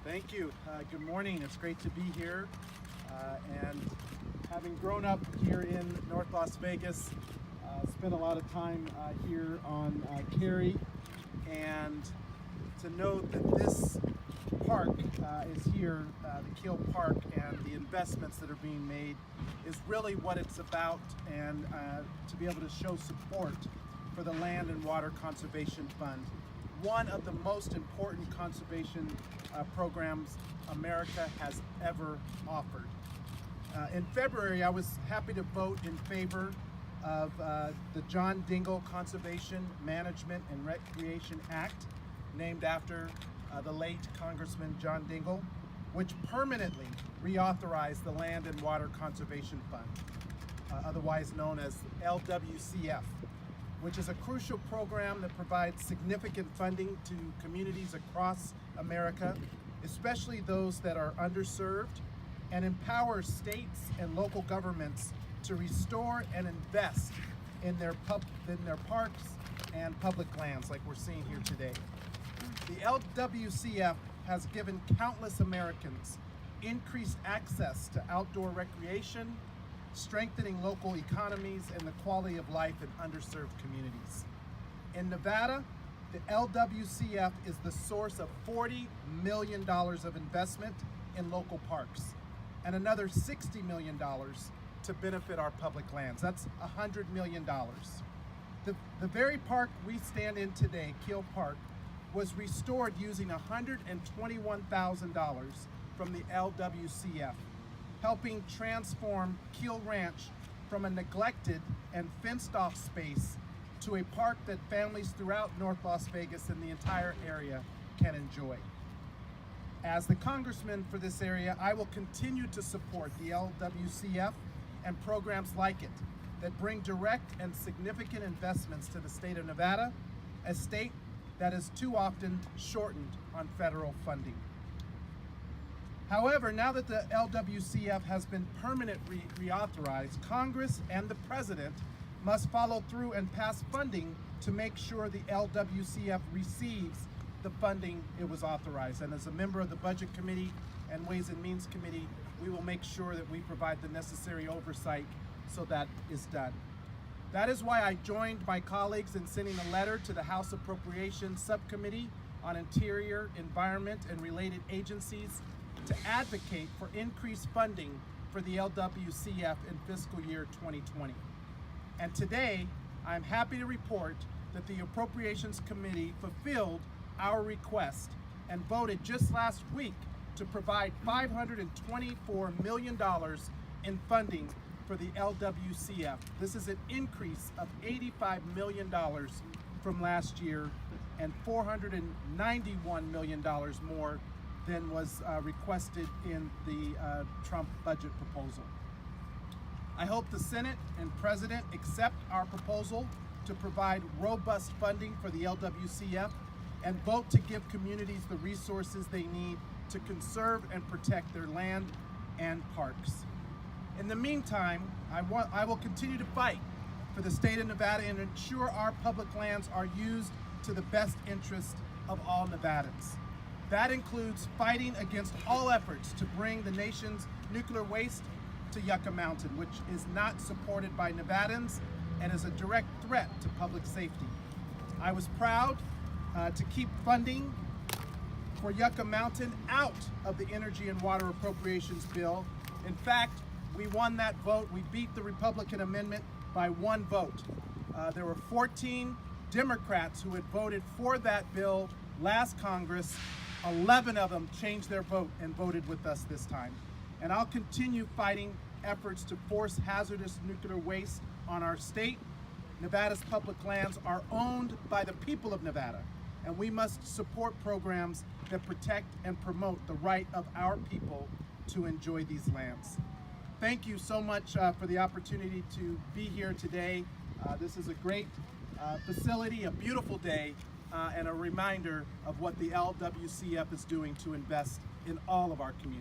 Thank you. Good morning. It's great to be here. And having grown up here in North Las Vegas, spent a lot of time here on Cary, and to note that this park is here, the Kiel Park, and the investments that are being made is really what it's about, and to be able to show support for the Land and Water Conservation Fund, one of the most important conservation programs America has ever offered. In February, I was happy to vote in favor of the John Dingell Conservation Management and Recreation Act, named after the late Congressman John Dingell, which permanently reauthorized the Land and Water Conservation Fund, otherwise known as LWCF, which is a crucial program that provides significant funding to communities across America, especially those that are underserved, and empowers states and local governments to restore and invest in their parks and public lands like we're seeing here today. The LWCF has given countless Americans increased access to outdoor recreation, strengthening local economies and the quality of life in underserved communities. In Nevada, the LWCF is the source of $40 million of investment in local parks and another $60 million to benefit our public lands. That's $100 million. The very park we stand in today, Kiel Park, was restored using $121,000 from the LWCF, helping transform Kiel Ranch from a neglected and fenced-off space to a park that families throughout North Las Vegas and the entire area can enjoy. As the congressman for this area, I will continue to support the LWCF and programs like it that bring direct and significant investments to the state of Nevada, a state that is too often shortened on federal funding. However, now that the LWCF has been permanently reauthorized, Congress and the President must follow through and pass funding to make sure the LWCF receives the funding it was authorized. And as a member of the Budget Committee and Ways and Means Committee, we will make sure that we provide the necessary oversight so that is done. That is why I joined my colleagues in sending a letter to the House Appropriations Subcommittee on Interior, Environment, and related agencies to advocate for increased funding for the LWCF in fiscal year 2020. And today, I'm happy to report that the Appropriations Committee fulfilled our request and voted just last week to provide $524 million in funding for the LWCF. This is an increase of $85 million from last year and $491 million more than was requested in the Trump budget proposal. I hope the Senate and President accept our proposal to provide robust funding for the LWCF and vote to give communities the resources they need to conserve and protect their land and parks. In the meantime, I will continue to fight for the state of Nevada and ensure our public lands are used to the best interest of all Nevadans. That includes fighting against all efforts to bring the nation's nuclear waste to Yucca Mountain, which is not supported by Nevadans and is a direct threat to public safety. I was proud to keep funding for Yucca Mountain out of the Energy and Water Appropriations Bill. In fact, we won that vote. We beat the Republican amendment by one vote. There were 14 Democrats who had voted for that bill last Congress. 11 of them changed their vote and voted with us this time. And I'll continue fighting efforts to force hazardous nuclear waste on our state. Nevada's public lands are owned by the people of Nevada, and we must support programs that protect and promote the right of our people to enjoy these lands. Thank you so much for the opportunity to be here today. This is a great facility, a beautiful day, and a reminder of what the LWCF is doing to invest in all of our communities.